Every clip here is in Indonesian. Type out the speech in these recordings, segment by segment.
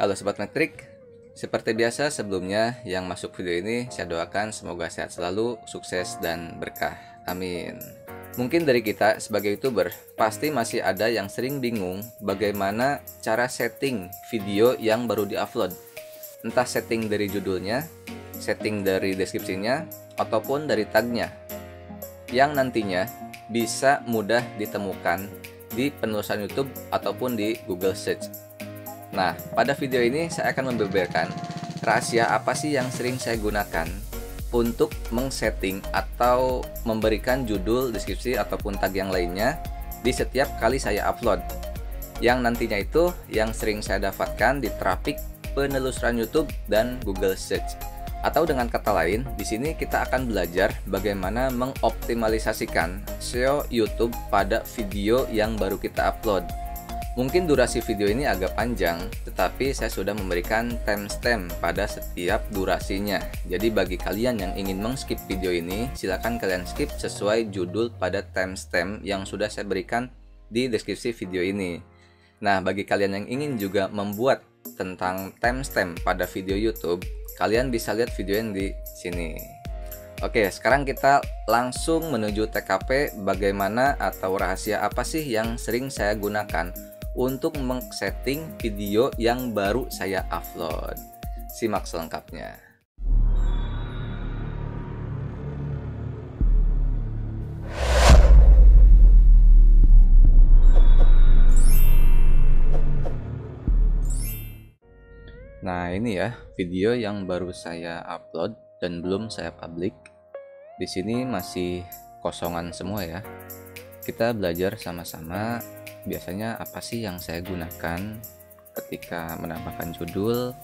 Halo Sobat Metrik, seperti biasa sebelumnya yang masuk video ini saya doakan semoga sehat selalu, sukses dan berkah. Amin. Mungkin dari kita sebagai YouTuber pasti masih ada yang sering bingung bagaimana cara setting video yang baru diupload. Entah setting dari judulnya, setting dari deskripsinya, ataupun dari tagnya, yang nantinya bisa mudah ditemukan di penelusuran YouTube ataupun di Google Search. Nah, pada video ini saya akan membeberkan rahasia apa sih yang sering saya gunakan untuk mengsetting atau memberikan judul, deskripsi, ataupun tag yang lainnya di setiap kali saya upload. Yang nantinya itu yang sering saya dapatkan di traffic penelusuran YouTube dan Google Search. Atau dengan kata lain, di sini kita akan belajar bagaimana mengoptimalisasikan SEO YouTube pada video yang baru kita upload. Mungkin durasi video ini agak panjang, tetapi saya sudah memberikan timestamp pada setiap durasinya. Jadi bagi kalian yang ingin mengskip video ini, silakan kalian skip sesuai judul pada timestamp yang sudah saya berikan di deskripsi video ini. Nah, bagi kalian yang ingin juga membuat tentang timestamp pada video YouTube, kalian bisa lihat video yang di sini. Oke, sekarang kita langsung menuju TKP bagaimana atau rahasia apa sih yang sering saya gunakan untuk men-setting video yang baru saya upload. Simak selengkapnya. Nah, ini ya video yang baru saya upload dan belum saya publik. Di sini masih kosongan semua ya. Kita belajar sama-sama. Biasanya apa sih yang saya gunakan ketika menambahkan judul,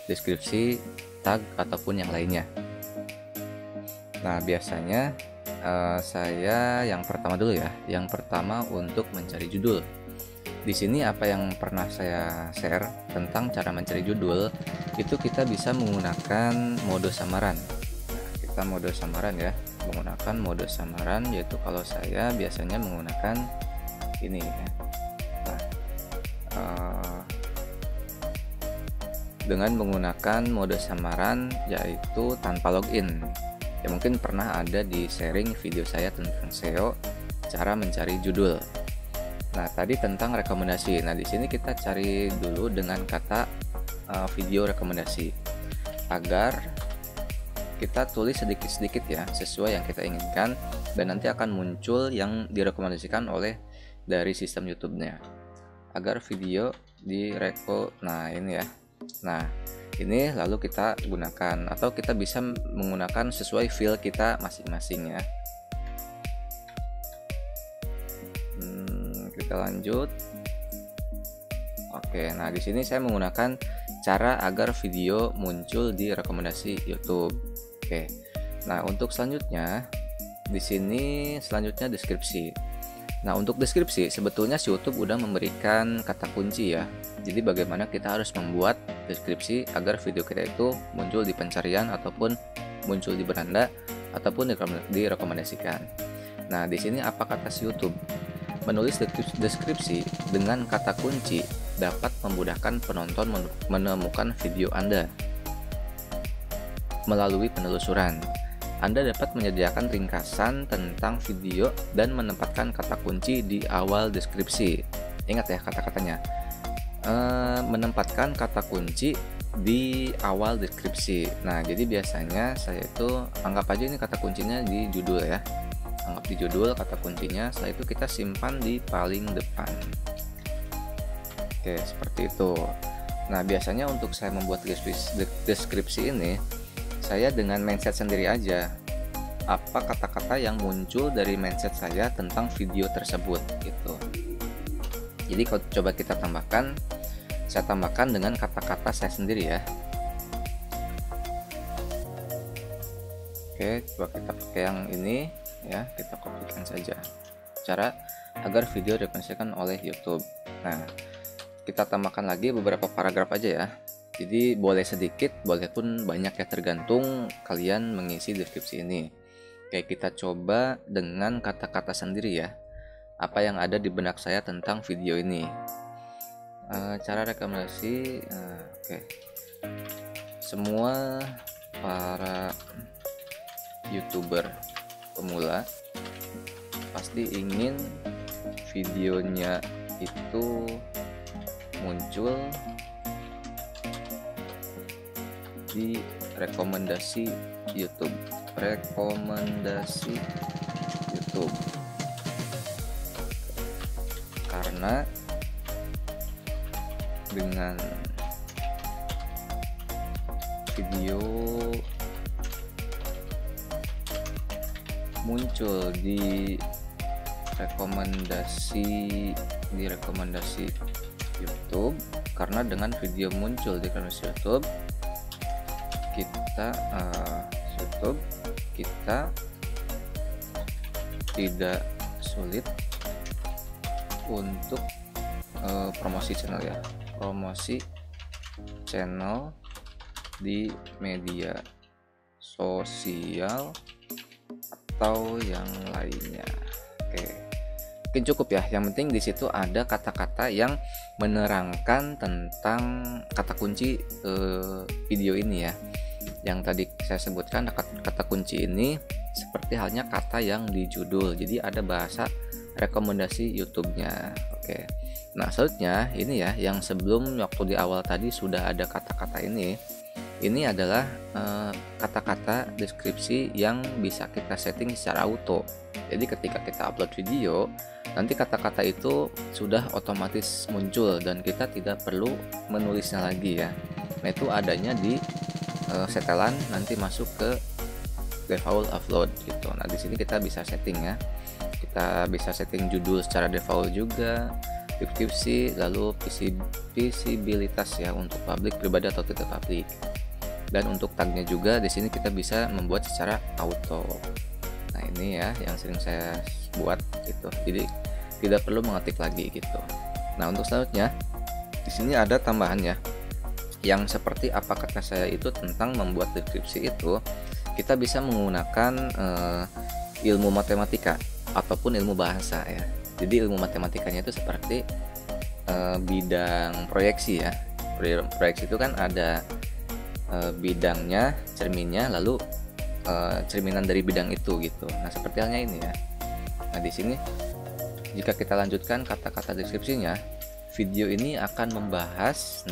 deskripsi, tag, ataupun yang lainnya. Nah, biasanya saya yang pertama dulu ya. Yang pertama untuk mencari judul. Di sini apa yang pernah saya share tentang cara mencari judul, itu kita bisa menggunakan mode samaran. Nah, kita mode samaran ya, menggunakan mode samaran, yaitu kalau saya biasanya menggunakan ini ya. Nah, dengan menggunakan mode samaran yaitu tanpa login. Ya mungkin pernah ada di sharing video saya tentang SEO, cara mencari judul. Nah, tadi tentang rekomendasi. Nah, di sini kita cari dulu dengan kata video rekomendasi agar kita tulis sedikit-sedikit ya sesuai yang kita inginkan, dan nanti akan muncul yang direkomendasikan oleh dari sistem YouTube-nya agar video direko. Nah, ini ya. Nah, ini lalu kita gunakan atau kita bisa menggunakan sesuai feel kita masing-masing ya. Kita lanjut. Oke, nah di sini saya menggunakan cara agar video muncul di rekomendasi YouTube. Oke. Nah, untuk selanjutnya di sini selanjutnya deskripsi. Nah, untuk deskripsi sebetulnya si YouTube udah memberikan kata kunci ya. Jadi bagaimana kita harus membuat deskripsi agar video kita itu muncul di pencarian ataupun muncul di beranda ataupun direkomendasikan. Nah, di sini apa kata si YouTube? Menulis deskripsi dengan kata kunci dapat memudahkan penonton menemukan video Anda. Melalui penelusuran, Anda dapat menyediakan ringkasan tentang video dan menempatkan kata kunci di awal deskripsi. Ingat ya kata-katanya, menempatkan kata kunci di awal deskripsi. Nah, jadi biasanya saya itu anggap aja ini kata kuncinya di judul ya. Anggap di judul kata kuncinya, setelah itu kita simpan di paling depan. Oke, seperti itu. Nah, biasanya untuk saya membuat deskripsi ini, saya dengan mindset sendiri aja. Apa kata-kata yang muncul dari mindset saya tentang video tersebut gitu. Jadi kalau coba kita tambahkan, saya tambahkan dengan kata-kata saya sendiri ya. Oke, coba kita pakai yang ini ya, kita kopikan saja. Cara agar video direkomendasikan oleh YouTube. Nah, kita tambahkan lagi beberapa paragraf aja ya. Jadi boleh sedikit, boleh pun banyak ya, tergantung kalian mengisi deskripsi ini. Oke, kita coba dengan kata-kata sendiri ya. Apa yang ada di benak saya tentang video ini. Cara rekomendasi, oke. Semua para YouTuber pemula pasti ingin videonya itu muncul di rekomendasi YouTube. Karena dengan video muncul di rekomendasi YouTube, karena dengan video muncul di rekomendasi YouTube kita tidak sulit untuk promosi channel di media sosial atau yang lainnya. Oke, mungkin cukup ya. Yang penting di situ ada kata-kata yang menerangkan tentang kata kunci video ini ya. Yang tadi saya sebutkan, kata kunci ini seperti halnya kata yang di judul. Jadi ada bahasa rekomendasi YouTube-nya. Oke. Nah, selanjutnya ini ya, yang sebelum waktu di awal tadi sudah ada kata-kata ini. Ini adalah kata-kata deskripsi yang bisa kita setting secara auto. Jadi ketika kita upload video, nanti kata-kata itu sudah otomatis muncul dan kita tidak perlu menulisnya lagi ya. Nah, itu adanya di setelan nanti masuk ke default upload gitu. Nah, di sini kita bisa setting ya. Kita bisa setting judul secara default juga, deskripsi, lalu visibilitas ya untuk publik, pribadi atau tidak publik. Dan untuk tagnya juga di sini kita bisa membuat secara auto. Nah, ini ya yang sering saya buat gitu. Jadi tidak perlu mengetik lagi gitu. Nah, untuk selanjutnya di sini ada tambahan ya. Yang seperti apa kata saya itu tentang membuat deskripsi itu, kita bisa menggunakan ilmu matematika ataupun ilmu bahasa ya. Jadi ilmu matematikanya itu seperti bidang proyeksi ya. Proyeksi itu kan ada bidangnya, cerminnya, lalu cerminan dari bidang itu gitu. Nah, seperti halnya ini ya. Nah, di sini jika kita lanjutkan kata-kata deskripsinya, video ini akan membahas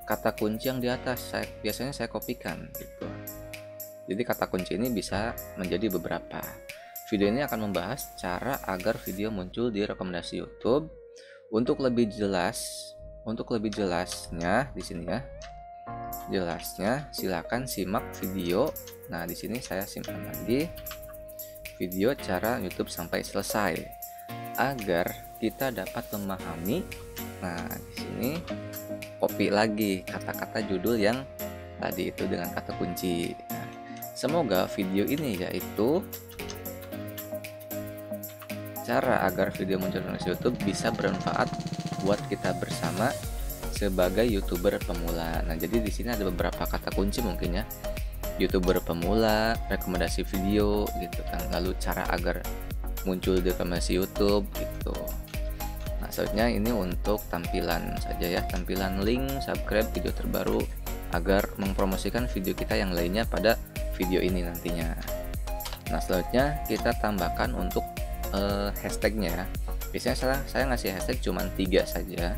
kata kunci yang di atas. Biasanya saya kopikan gitu. Jadi kata kunci ini bisa menjadi beberapa. Video ini akan membahas cara agar video muncul di rekomendasi YouTube. Untuk lebih jelasnya di sini ya. Jelasnya silakan simak video. Nah, di sini saya simpan lagi video cara YouTube sampai selesai agar kita dapat memahami. Nah, di sini copy lagi kata-kata judul yang tadi itu dengan kata kunci. Nah, semoga video ini yaitu cara agar video muncul di YouTube bisa bermanfaat buat kita bersama sebagai YouTuber pemula. Nah, jadi di sini ada beberapa kata kunci mungkin ya. YouTuber pemula, rekomendasi video gitu kan. Lalu cara agar muncul di rekomendasi YouTube gitu. Nah, selanjutnya ini untuk tampilan saja ya, tampilan link subscribe video terbaru agar mempromosikan video kita yang lainnya pada video ini nantinya. Nah, selanjutnya kita tambahkan untuk hashtagnya ya. Biasanya saya ngasih hashtag cuma 3 saja.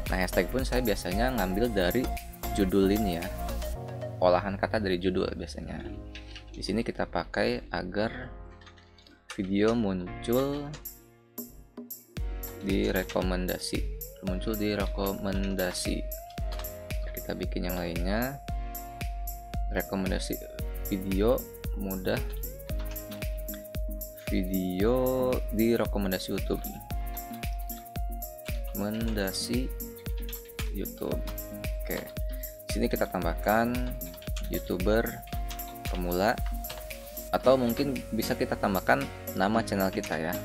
Nah, hashtag pun saya biasanya ngambil dari judul ini ya, olahan kata dari judul biasanya. Di sini kita pakai agar video muncul di rekomendasi. Kita bikin yang lainnya. Rekomendasi video mudah. Video di rekomendasi YouTube. Rekomendasi YouTube. Oke. Sini kita tambahkan YouTuber pemula, atau mungkin bisa kita tambahkan nama channel kita ya,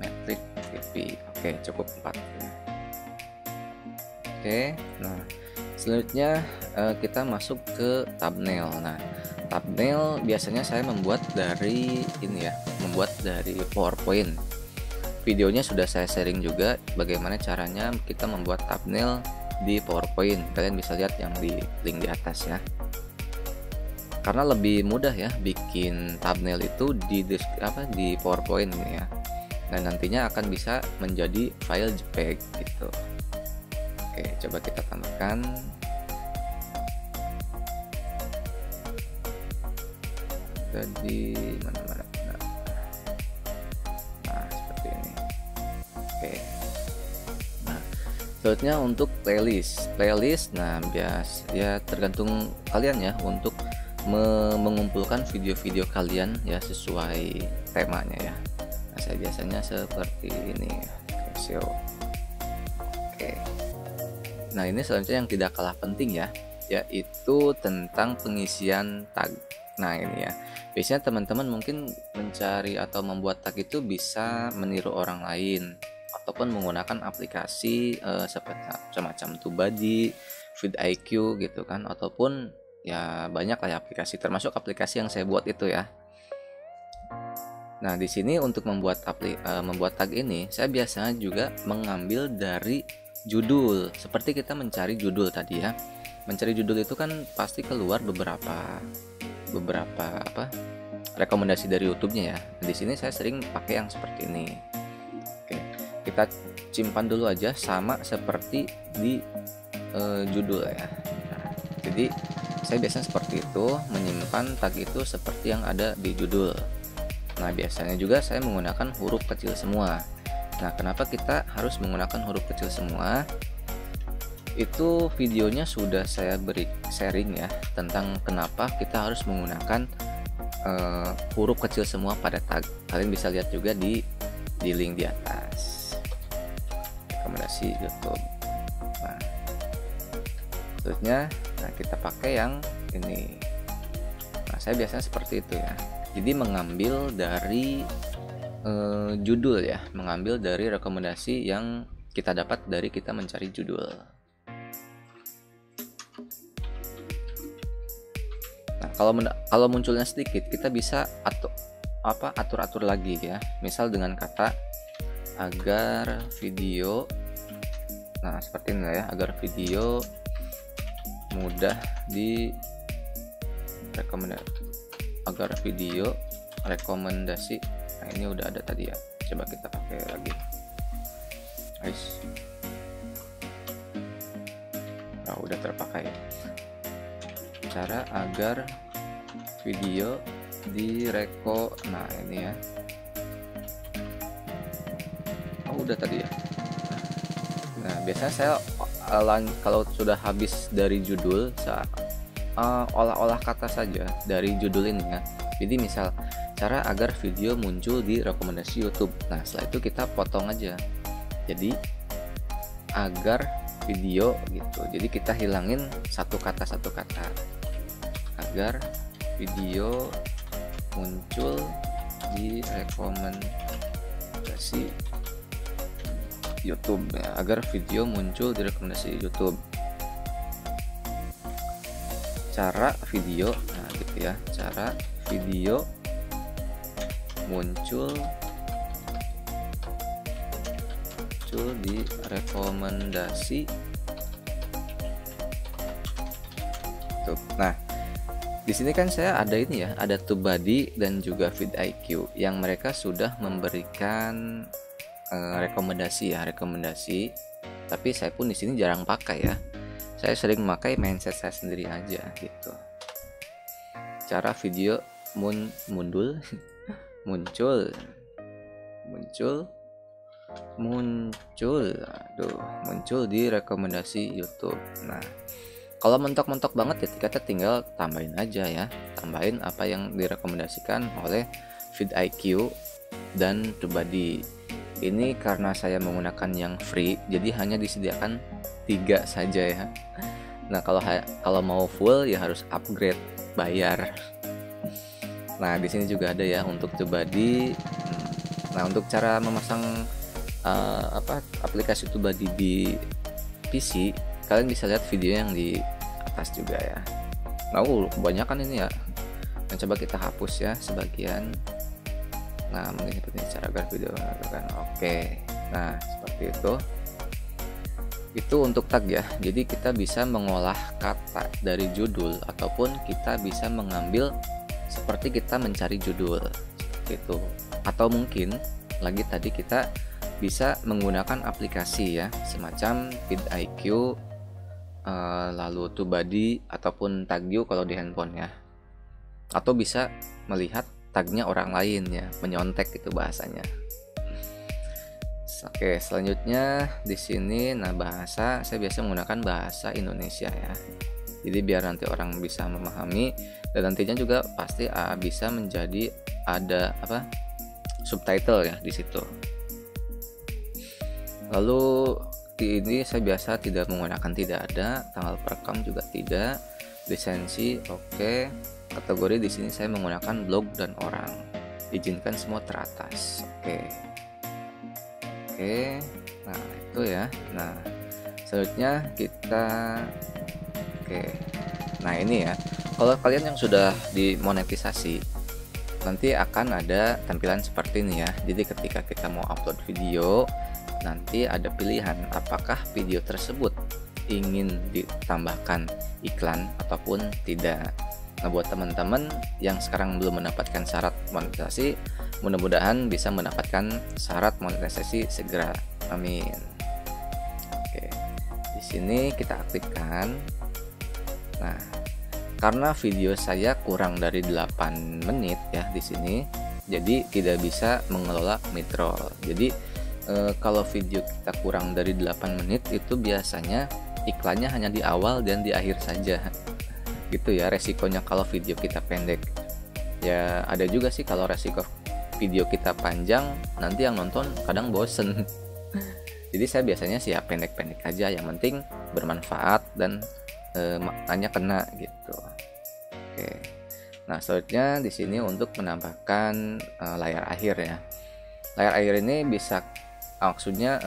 Metrik TV. Oke, cukup 4. Oke, nah selanjutnya kita masuk ke thumbnail. Nah, thumbnail biasanya saya membuat dari ini ya, membuat dari PowerPoint. videonya sudah saya sharing juga bagaimana caranya kita membuat thumbnail di PowerPoint. Kalian bisa lihat yang di link di atas ya. Karena lebih mudah ya bikin thumbnail itu di PowerPoint ini ya. Dan nantinya akan bisa menjadi file JPEG gitu. Oke, coba kita tambahkan. Jadi mana-mana. Nah, seperti ini. Oke. Nah, selanjutnya untuk playlist. Nah, ya tergantung kalian ya untuk mengumpulkan video-video kalian ya sesuai temanya ya. Nah, saya biasanya seperti ini. Oke. Nah, ini selanjutnya yang tidak kalah penting ya, yaitu tentang pengisian tag. Nah, ini ya. Biasanya teman-teman mungkin mencari atau membuat tag itu bisa meniru orang lain ataupun menggunakan aplikasi seperti semacam TubeBuddy, vidIQ gitu kan, ataupun ya banyak lah ya aplikasi, termasuk aplikasi yang saya buat itu ya. Nah, di sini untuk membuat tag ini saya biasanya juga mengambil dari judul. Seperti kita mencari judul tadi ya. Mencari judul itu kan pasti keluar beberapa rekomendasi dari YouTube-nya ya. Di sini saya sering pakai yang seperti ini. Oke, kita simpan dulu aja sama seperti di judul ya. Nah, jadi saya biasanya seperti itu, menyimpan tag itu seperti yang ada di judul. Nah, biasanya juga saya menggunakan huruf kecil semua. Nah, kenapa kita harus menggunakan huruf kecil semua? Itu videonya sudah saya beri sharing ya tentang kenapa kita harus menggunakan huruf kecil semua pada tag. Kalian bisa lihat juga di link di atas rekomendasi YouTube. Nah, selanjutnya kita pakai yang ini. Nah, saya biasanya seperti itu ya. Jadi mengambil dari judul ya, mengambil dari rekomendasi yang kita dapat dari kita mencari judul. Nah, kalau munculnya sedikit, kita bisa atur lagi ya. Misal dengan kata agar video, nah seperti ini ya, agar video mudah di rekomendasi. Nah, ini udah ada tadi ya, coba kita pakai lagi guys. Nah, udah terpakai. Cara agar video nah ini ya. Udah tadi ya. Nah, biasanya saya kalau sudah habis dari judul, saya olah-olah kata saja dari judul ini ya. Jadi misal cara agar video muncul di rekomendasi YouTube. Nah, setelah itu kita potong aja. Jadi agar video gitu. Jadi kita hilangin satu kata. Agar video muncul di rekomendasi YouTube ya. Agar video muncul di rekomendasi YouTube. Cara video, nah gitu ya. Cara video muncul di rekomendasi YouTube. Nah, di sini kan saya ada ini ya, ada TubeBuddy dan juga vidIQ yang mereka sudah memberikan rekomendasi. Tapi saya pun di sini jarang pakai ya. Saya sering memakai mindset saya sendiri aja gitu. Cara video muncul di rekomendasi YouTube. Nah, kalau mentok-mentok banget ya kita tinggal tambahin aja ya, tambahin apa yang direkomendasikan oleh vidIQ dan TubeBuddy. Ini karena saya menggunakan yang free, jadi hanya disediakan 3 saja ya. Nah, kalau mau full ya harus upgrade, bayar. Nah, di sini juga ada ya untuk TubeBuddy. Nah, untuk cara memasang aplikasi TubeBuddy di PC, kalian bisa lihat video yang di atas juga ya. Nah, kebanyakan ini ya. Nah, coba kita hapus ya sebagian. Nah, mungkin seperti ini cara agar video kan. Oke. Nah, seperti itu. Itu untuk tag ya. Jadi kita bisa mengolah kata dari judul ataupun kita bisa mengambil seperti kita mencari judul seperti itu. Atau mungkin lagi tadi kita bisa menggunakan aplikasi ya, semacam vidIQ, lalu TubeBuddy ataupun Tagview kalau di handphone ya. Atau bisa melihat tagnya orang lain ya, menyontek itu bahasanya. Oke, selanjutnya di sini nah bahasa saya biasa menggunakan bahasa Indonesia ya. Jadi biar nanti orang bisa memahami dan nantinya juga pasti bisa menjadi ada subtitle ya di situ. Lalu di ini saya biasa tidak menggunakan tidak ada, tanggal perekam juga tidak, lisensi oke. Kategori di sini saya menggunakan blog dan orang. Izinkan semua teratas. Oke, nah itu ya. Nah selanjutnya kita nah ini ya, kalau kalian yang sudah dimonetisasi nanti akan ada tampilan seperti ini ya. Jadi ketika kita mau upload video, nanti ada pilihan apakah video tersebut ingin ditambahkan iklan ataupun tidak. Nah buat teman-teman yang sekarang belum mendapatkan syarat monetisasi, mudah-mudahan bisa mendapatkan syarat monetisasi segera. Amin. Oke. Di sini kita aktifkan. Nah, karena video saya kurang dari 8 menit ya di sini, jadi tidak bisa mengelola midroll. Jadi kalau video kita kurang dari 8 menit itu biasanya iklannya hanya di awal dan di akhir saja. Gitu ya resikonya kalau video kita pendek. Ya ada juga sih kalau resiko video kita panjang nanti yang nonton kadang bosen. Jadi saya biasanya sih ya pendek-pendek aja, yang penting bermanfaat dan maknanya kena gitu. Oke. Nah selanjutnya di sini untuk menambahkan layar akhir ya. Layar akhir ini bisa maksudnya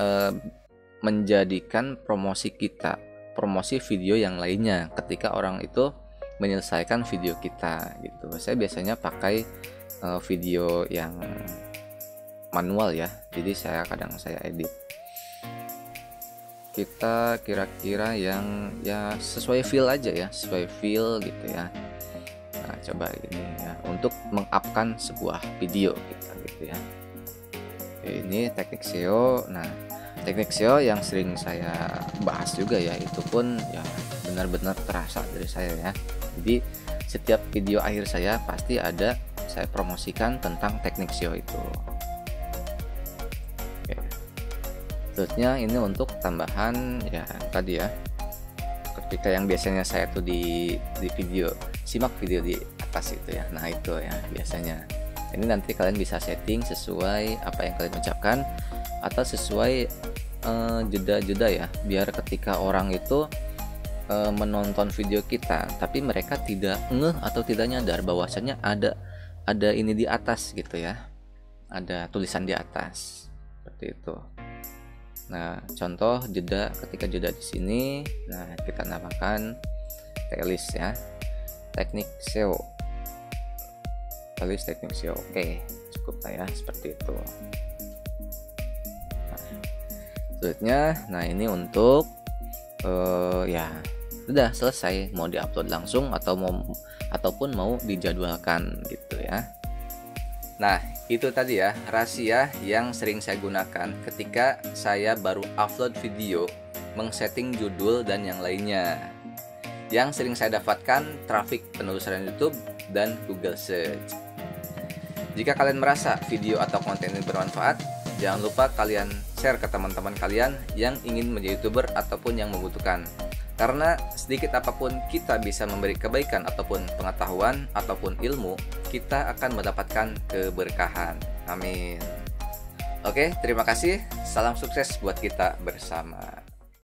menjadikan promosi kita, promosi video yang lainnya ketika orang itu menyelesaikan video kita gitu. Saya biasanya pakai video yang manual ya, jadi kadang saya edit. Kita kira-kira yang ya sesuai feel aja ya, sesuai feel gitu ya. Nah coba ini ya untuk mengupkan sebuah video kita gitu ya. Oke, ini teknik SEO. Nah teknik SEO yang sering saya bahas juga ya, itu pun ya benar-benar terasa dari saya ya. Jadi setiap video akhir saya pasti ada saya promosikan tentang teknik SEO itu. Oke. Selanjutnya ini untuk tambahan ya tadi ya. Ketika yang biasanya saya tuh di video, simak video di atas itu ya. Nah itu ya biasanya. Ini nanti kalian bisa setting sesuai apa yang kalian ucapkan atau sesuai jeda-jeda ya, biar ketika orang itu menonton video kita tapi mereka tidak ngeh atau tidak nyadar bahwasanya ada ini di atas gitu ya, ada tulisan di atas seperti itu. Nah contoh jeda, ketika jeda di sini nah kita namakan playlist ya, teknik SEO, playlist teknik SEO. Oke cukup lah ya seperti itu. Selanjutnya nah ini untuk ya sudah selesai, mau diupload langsung ataupun mau dijadwalkan gitu ya. Nah itu tadi ya rahasia yang sering saya gunakan ketika saya baru upload video, mengsetting judul dan yang lainnya. Yang sering saya dapatkan traffic penelusuran YouTube dan Google Search. Jika kalian merasa video atau konten ini bermanfaat, jangan lupa kalian share ke teman-teman kalian yang ingin menjadi YouTuber ataupun yang membutuhkan. Karena sedikit apapun kita bisa memberi kebaikan ataupun pengetahuan ataupun ilmu, kita akan mendapatkan keberkahan. Amin. Oke, terima kasih. Salam sukses buat kita bersama.